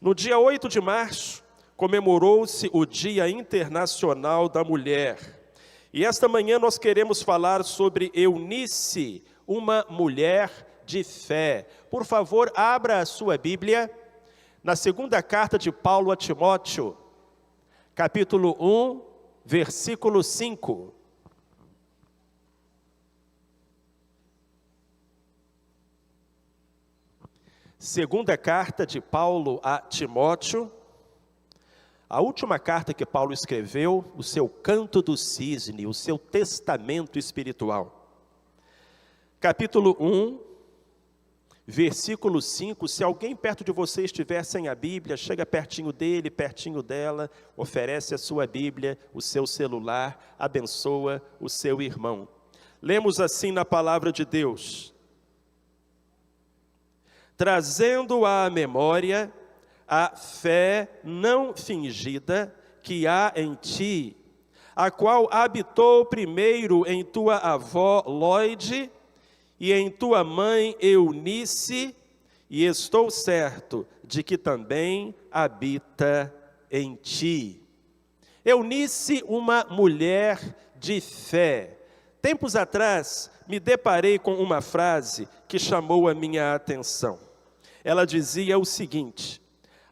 No dia 8 de março, comemorou-se o Dia Internacional da Mulher. E esta manhã nós queremos falar sobre Eunice, uma mulher de fé. Por favor, abra a sua Bíblia na segunda carta de Paulo a Timóteo, capítulo 1, versículo 5. Segunda carta de Paulo a Timóteo, a última carta que Paulo escreveu, o seu canto do cisne, o seu testamento espiritual. Capítulo 1, versículo 5, se alguém perto de você estiver sem a Bíblia, chega pertinho dele, pertinho dela, oferece a sua Bíblia, o seu celular, abençoa o seu irmão. Lemos assim na palavra de Deus: trazendo à memória a fé não fingida que há em ti, a qual habitou primeiro em tua avó Lóide e em tua mãe Eunice, e estou certo de que também habita em ti. Eunice, uma mulher de fé. Tempos atrás, me deparei com uma frase que chamou a minha atenção. Ela dizia o seguinte: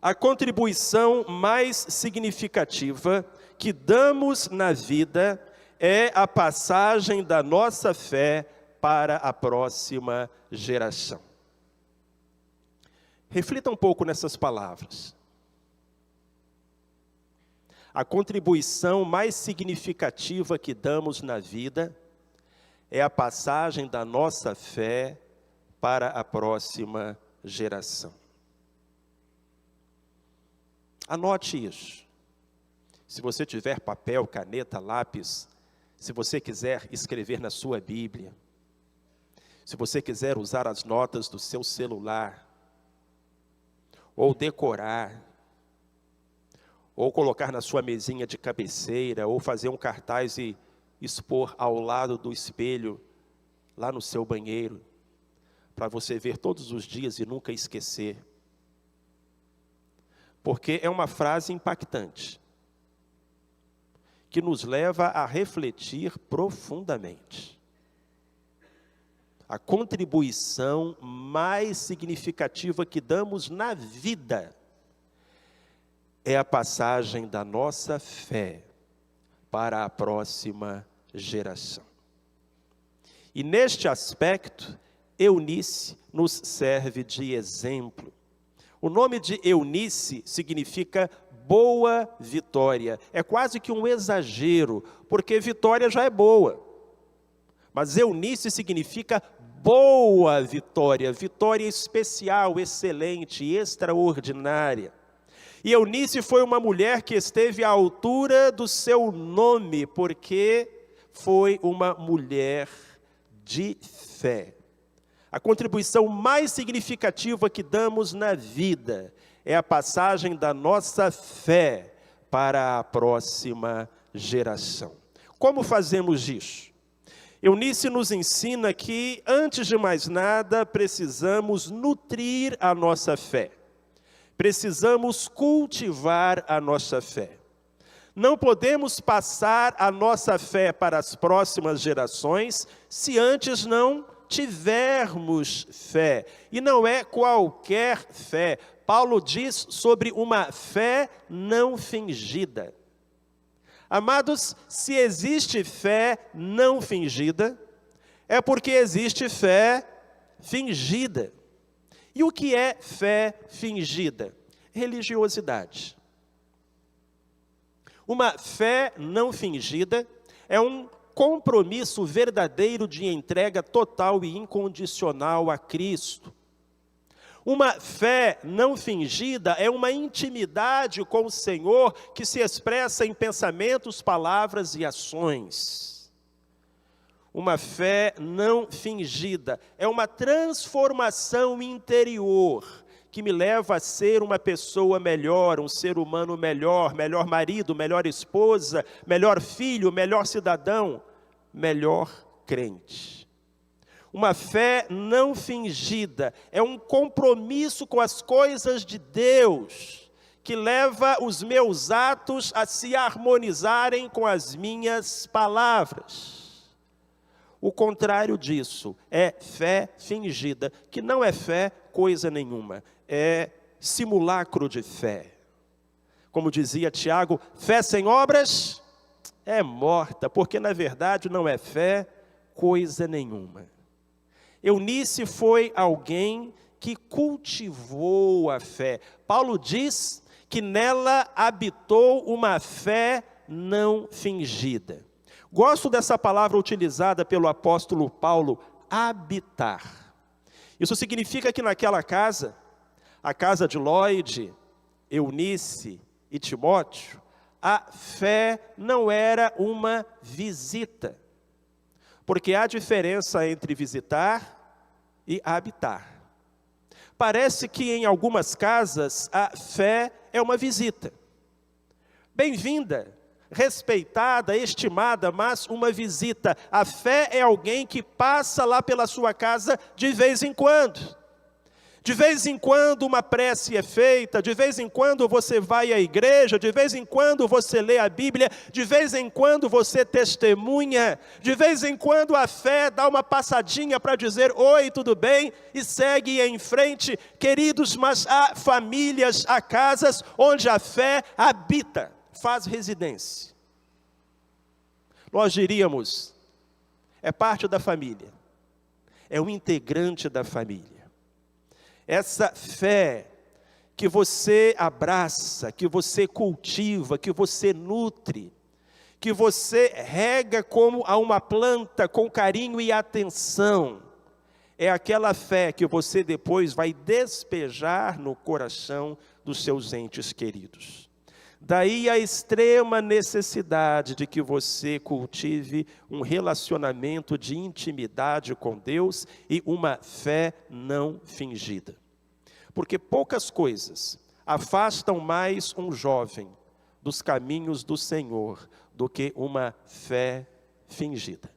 a contribuição mais significativa que damos na vida é a passagem da nossa fé para a próxima geração. Reflita um pouco nessas palavras. A contribuição mais significativa que damos na vida é a passagem da nossa fé para a próxima geração. Anote isso. Se você tiver papel, caneta, lápis, se você quiser escrever na sua Bíblia, se você quiser usar as notas do seu celular, ou decorar, ou colocar na sua mesinha de cabeceira, ou fazer um cartaz e expor ao lado do espelho, lá no seu banheiro, para você ver todos os dias e nunca esquecer. Porque é uma frase impactante, que nos leva a refletir profundamente. A contribuição mais significativa que damos na vida é a passagem da nossa fé para a próxima geração. E neste aspecto, Eunice nos serve de exemplo. O nome de Eunice significa boa vitória. É quase que um exagero, porque vitória já é boa. Mas Eunice significa boa vitória, vitória especial, excelente, extraordinária. E Eunice foi uma mulher que esteve à altura do seu nome, porque foi uma mulher de fé. A contribuição mais significativa que damos na vida é a passagem da nossa fé para a próxima geração. Como fazemos isso? Eunice nos ensina que, antes de mais nada, precisamos nutrir a nossa fé. Precisamos cultivar a nossa fé. Não podemos passar a nossa fé para as próximas gerações se antes não tivermos fé. E não é qualquer fé. Paulo diz sobre uma fé não fingida. Amados, se existe fé não fingida, é porque existe fé fingida. E o que é fé fingida? Religiosidade. Uma fé não fingida é um compromisso verdadeiro de entrega total e incondicional a Cristo. Uma fé não fingida é uma intimidade com o Senhor que se expressa em pensamentos, palavras e ações. Uma fé não fingida é uma transformação interior que me leva a ser uma pessoa melhor, um ser humano melhor, melhor marido, melhor esposa, melhor filho, melhor cidadão, melhor crente. Uma fé não fingida, é um compromisso com as coisas de Deus, que leva os meus atos a se harmonizarem com as minhas palavras. O contrário disso é fé fingida, que não é fé coisa nenhuma, é simulacro de fé. Como dizia Tiago, fé sem obras é morta, porque na verdade não é fé coisa nenhuma. Eunice foi alguém que cultivou a fé. Paulo diz que nela habitou uma fé não fingida. Gosto dessa palavra utilizada pelo apóstolo Paulo, habitar. Isso significa que naquela casa, a casa de Lóide, Eunice e Timóteo, a fé não era uma visita. Porque há diferença entre visitar e habitar. Parece que em algumas casas a fé é uma visita. Bem-vinda, respeitada, estimada, mas uma visita. A fé é alguém que passa lá pela sua casa de vez em quando. De vez em quando uma prece é feita, de vez em quando você vai à igreja, de vez em quando você lê a Bíblia, de vez em quando você testemunha, de vez em quando a fé dá uma passadinha para dizer oi, tudo bem? E segue em frente, queridos, mas há famílias, há casas onde a fé habita, faz residência. Nós diríamos, é parte da família, é um integrante da família. Essa fé que você abraça, que você cultiva, que você nutre, que você rega como a uma planta com carinho e atenção, é aquela fé que você depois vai despejar no coração dos seus entes queridos. Daí a extrema necessidade de que você cultive um relacionamento de intimidade com Deus e uma fé não fingida. Porque poucas coisas afastam mais um jovem dos caminhos do Senhor do que uma fé fingida.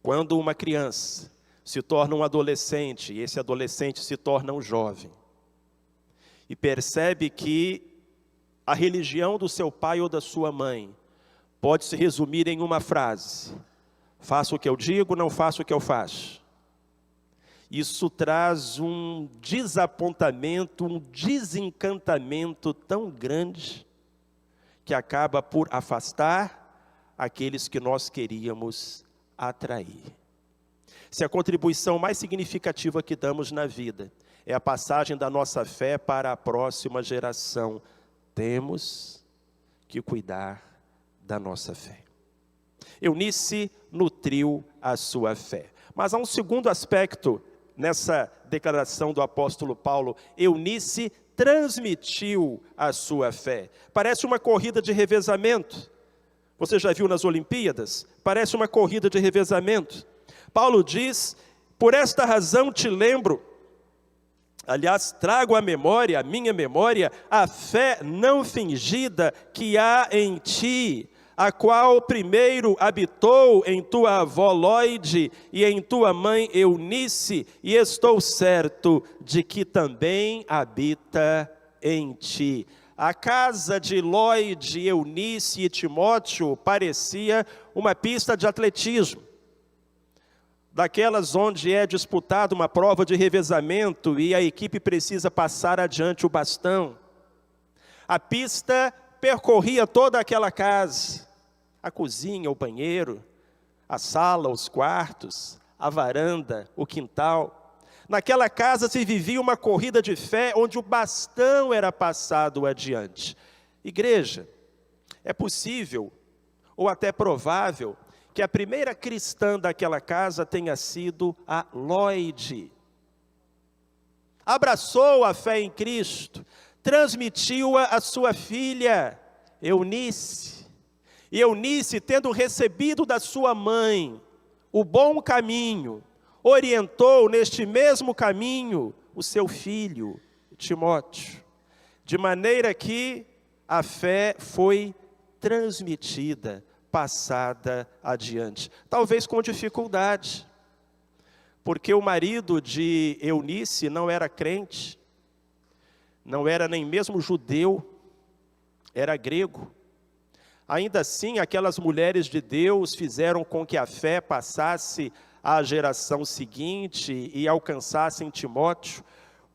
Quando uma criança se torna um adolescente, e esse adolescente se torna um jovem, e percebe que a religião do seu pai ou da sua mãe pode se resumir em uma frase: faço o que eu digo, não faço o que eu faço. Isso traz um desapontamento, um desencantamento tão grande, que acaba por afastar aqueles que nós queríamos atrair. Se a contribuição mais significativa que damos na vida é a passagem da nossa fé para a próxima geração, temos que cuidar da nossa fé. Eunice nutriu a sua fé. Mas há um segundo aspecto nessa declaração do apóstolo Paulo. Eunice transmitiu a sua fé. Parece uma corrida de revezamento. Você já viu nas Olimpíadas? Parece uma corrida de revezamento. Paulo diz, por esta razão te lembro, aliás, trago à memória, à minha memória, a fé não fingida que há em ti, a qual primeiro habitou em tua avó Lóide e em tua mãe Eunice, e estou certo de que também habita em ti. A casa de Lóide, Eunice e Timóteo parecia uma pista de atletismo, daquelas onde é disputada uma prova de revezamento e a equipe precisa passar adiante o bastão. A pista percorria toda aquela casa, a cozinha, o banheiro, a sala, os quartos, a varanda, o quintal. Naquela casa se vivia uma corrida de fé onde o bastão era passado adiante. Igreja, é possível, ou até provável, que a primeira cristã daquela casa tenha sido a Lóide. Abraçou a fé em Cristo, transmitiu-a à sua filha, Eunice. E Eunice, tendo recebido da sua mãe o bom caminho, orientou neste mesmo caminho o seu filho, Timóteo. De maneira que a fé foi transmitida, passada adiante. Talvez com dificuldade, porque o marido de Eunice não era crente, não era nem mesmo judeu, era grego. Ainda assim, aquelas mulheres de Deus fizeram com que a fé passasse à geração seguinte e alcançasse em Timóteo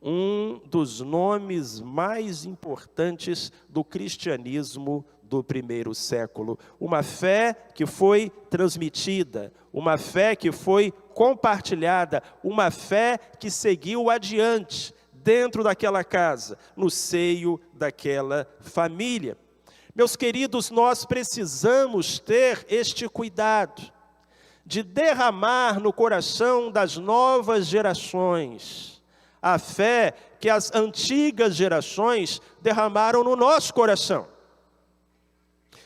um dos nomes mais importantes do cristianismo do primeiro século. Uma fé que foi transmitida, uma fé que foi compartilhada, uma fé que seguiu adiante dentro daquela casa, no seio daquela família. Meus queridos, nós precisamos ter este cuidado de derramar no coração das novas gerações a fé que as antigas gerações derramaram no nosso coração.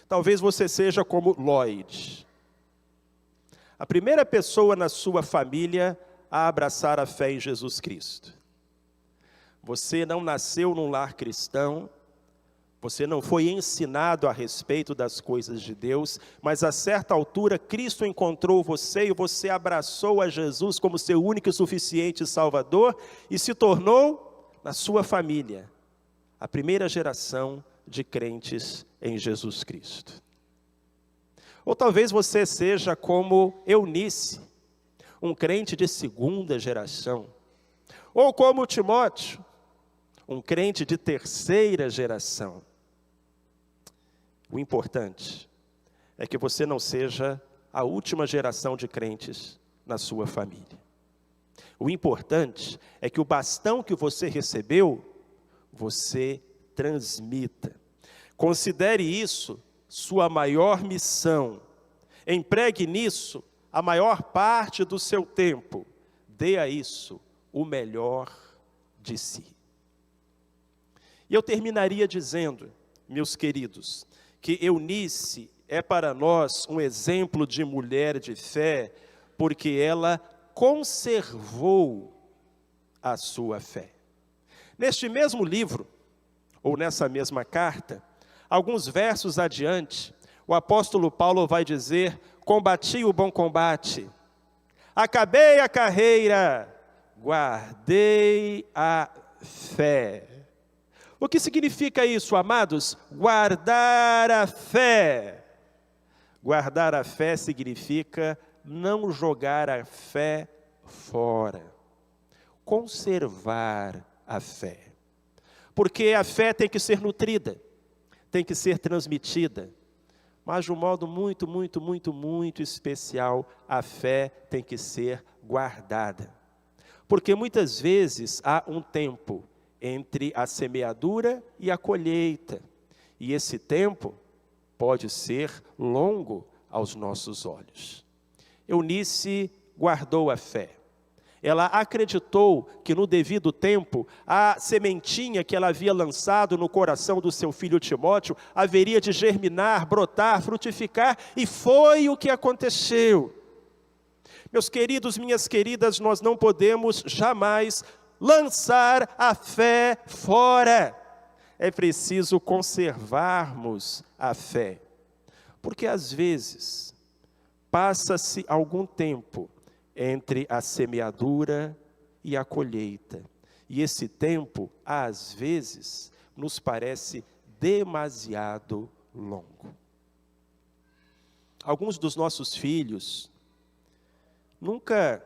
Talvez você seja como Lloyd, a primeira pessoa na sua família a abraçar a fé em Jesus Cristo. Você não nasceu num lar cristão, você não foi ensinado a respeito das coisas de Deus, mas a certa altura Cristo encontrou você e você abraçou a Jesus como seu único e suficiente Salvador e se tornou, na sua família, a primeira geração de crentes em Jesus Cristo. Ou talvez você seja como Eunice, um crente de segunda geração. Ou como Timóteo, um crente de terceira geração. O importante é que você não seja a última geração de crentes na sua família. O importante é que o bastão que você recebeu, você transmita. Considere isso sua maior missão. Empregue nisso a maior parte do seu tempo. Dê a isso o melhor de si. E eu terminaria dizendo, meus queridos, que Eunice é para nós um exemplo de mulher de fé, porque ela conservou a sua fé. Neste mesmo livro, ou nessa mesma carta, alguns versos adiante, o apóstolo Paulo vai dizer: combati o bom combate, acabei a carreira, guardei a fé. O que significa isso, amados? Guardar a fé. Guardar a fé significa não jogar a fé fora. Conservar a fé. Porque a fé tem que ser nutrida, tem que ser transmitida. Mas de um modo muito especial, a fé tem que ser guardada. Porque muitas vezes há um tempo entre a semeadura e a colheita. E esse tempo pode ser longo aos nossos olhos. Eunice guardou a fé. Ela acreditou que no devido tempo, a sementinha que ela havia lançado no coração do seu filho Timóteo haveria de germinar, brotar, frutificar, e foi o que aconteceu. Meus queridos, minhas queridas, nós não podemos jamais lançar a fé fora. É preciso conservarmos a fé. Porque às vezes, passa-se algum tempo entre a semeadura e a colheita. E esse tempo, às vezes, nos parece demasiado longo. Alguns dos nossos filhos nunca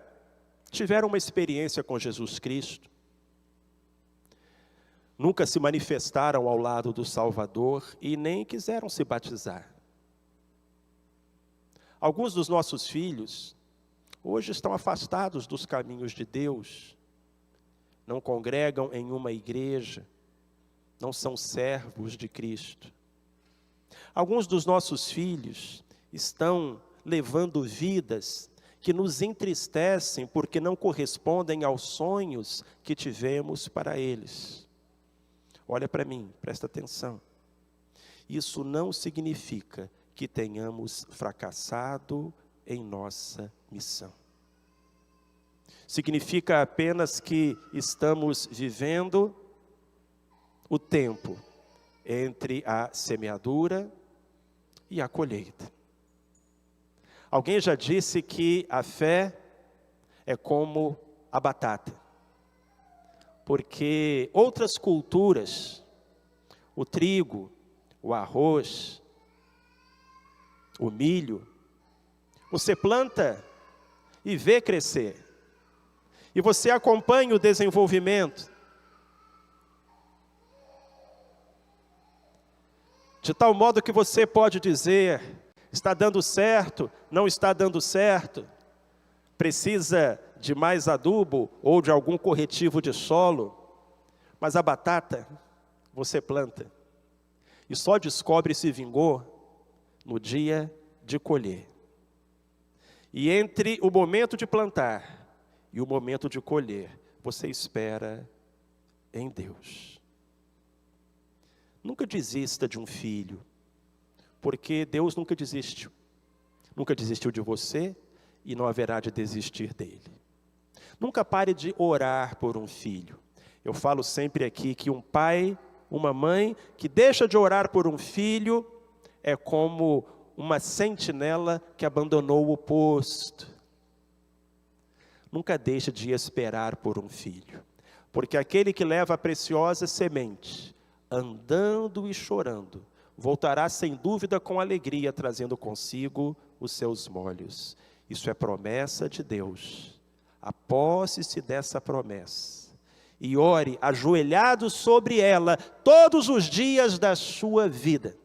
tiveram uma experiência com Jesus Cristo, nunca se manifestaram ao lado do Salvador e nem quiseram se batizar. Alguns dos nossos filhos hoje estão afastados dos caminhos de Deus, não congregam em uma igreja, não são servos de Cristo. Alguns dos nossos filhos estão levando vidas que nos entristecem porque não correspondem aos sonhos que tivemos para eles. Olha para mim, presta atenção. Isso não significa que tenhamos fracassado em nossa missão. Significa apenas que estamos vivendo o tempo entre a semeadura e a colheita. Alguém já disse que a fé é como a batata. Porque outras culturas, o trigo, o arroz, o milho, você planta e vê crescer. E você acompanha o desenvolvimento. De tal modo que você pode dizer, está dando certo, não está dando certo, precisa de mais adubo ou de algum corretivo de solo. Mas a batata, você planta. E só descobre se vingou no dia de colher. E entre o momento de plantar e o momento de colher, você espera em Deus. Nunca desista de um filho, porque Deus nunca desistiu. Nunca desistiu de você e não haverá de desistir dele. Nunca pare de orar por um filho. Eu falo sempre aqui que um pai, uma mãe que deixa de orar por um filho é como uma sentinela que abandonou o posto. Nunca deixe de esperar por um filho, porque aquele que leva a preciosa semente, andando e chorando, voltará sem dúvida com alegria, trazendo consigo os seus molhos. Isso é promessa de Deus. Aposse-se dessa promessa e ore ajoelhado sobre ela todos os dias da sua vida.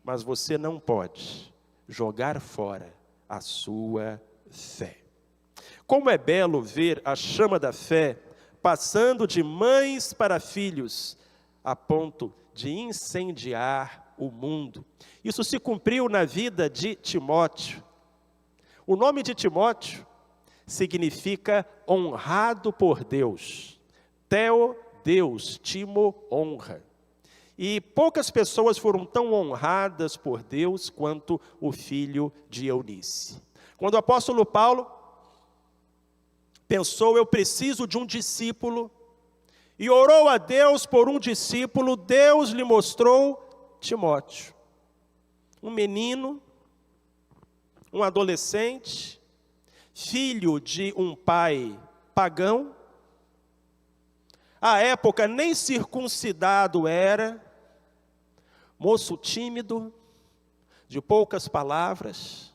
Mas você não pode jogar fora a sua fé. Como é belo ver a chama da fé passando de mães para filhos, a ponto de incendiar o mundo. Isso se cumpriu na vida de Timóteo. O nome de Timóteo significa honrado por Deus. Theo, Deus, Timo, honra. E poucas pessoas foram tão honradas por Deus quanto o filho de Eunice. Quando o apóstolo Paulo pensou, eu preciso de um discípulo, e orou a Deus por um discípulo, Deus lhe mostrou Timóteo. Um menino, um adolescente, filho de um pai pagão, à época nem circuncidado era, moço tímido, de poucas palavras,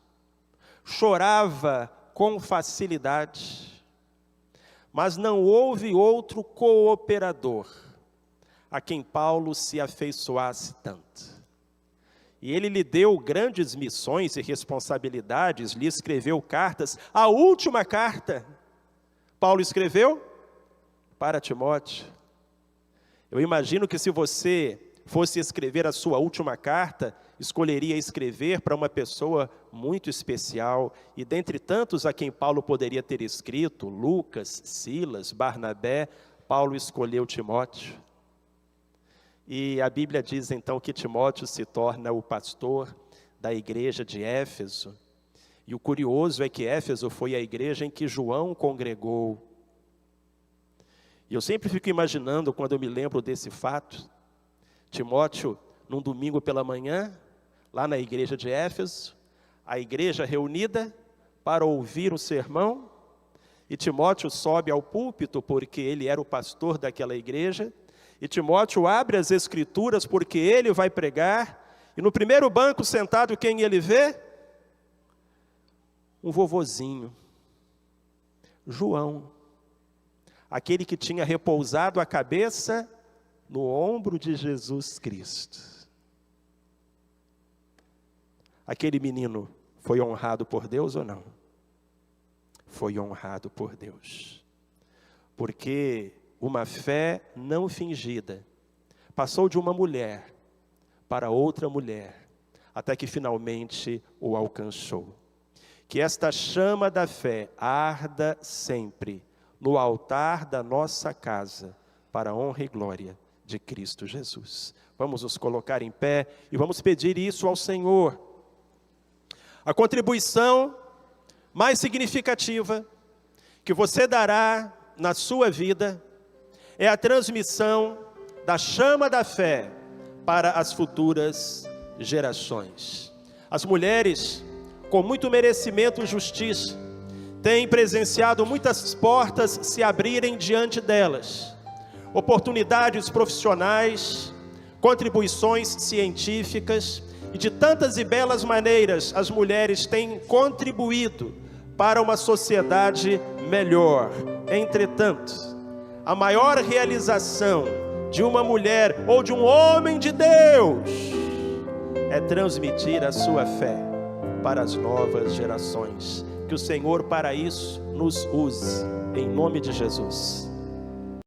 chorava com facilidade, mas não houve outro cooperador a quem Paulo se afeiçoasse tanto. E ele lhe deu grandes missões e responsabilidades, lhe escreveu cartas. A última carta, Paulo escreveu para Timóteo. Eu imagino que se você fosse escrever a sua última carta, escolheria escrever para uma pessoa muito especial, e dentre tantos a quem Paulo poderia ter escrito, Lucas, Silas, Barnabé, Paulo escolheu Timóteo. E a Bíblia diz então que Timóteo se torna o pastor da igreja de Éfeso. E o curioso é que Éfeso foi a igreja em que João congregou. E eu sempre fico imaginando, quando eu me lembro desse fato, Timóteo, num domingo pela manhã, lá na igreja de Éfeso, a igreja reunida para ouvir o sermão, e Timóteo sobe ao púlpito porque ele era o pastor daquela igreja, e Timóteo abre as escrituras porque ele vai pregar, e no primeiro banco sentado, quem ele vê? Um vovozinho, João, aquele que tinha repousado a cabeça no ombro de Jesus Cristo. Aquele menino foi honrado por Deus ou não? Foi honrado por Deus. Porque uma fé não fingida passou de uma mulher para outra mulher, até que finalmente o alcançou. Que esta chama da fé arda sempre no altar da nossa casa, para a honra e glória de Cristo Jesus. Vamos nos colocar em pé e vamos pedir isso ao Senhor. A contribuição mais significativa que você dará na sua vida é a transmissão da chama da fé para as futuras gerações. As mulheres, com muito merecimento e justiça, tem presenciado muitas portas se abrirem diante delas, oportunidades profissionais, contribuições científicas, e de tantas e belas maneiras as mulheres têm contribuído para uma sociedade melhor. Entretanto, a maior realização de uma mulher ou de um homem de Deus é transmitir a sua fé para as novas gerações. Que o Senhor para isso nos use, em nome de Jesus.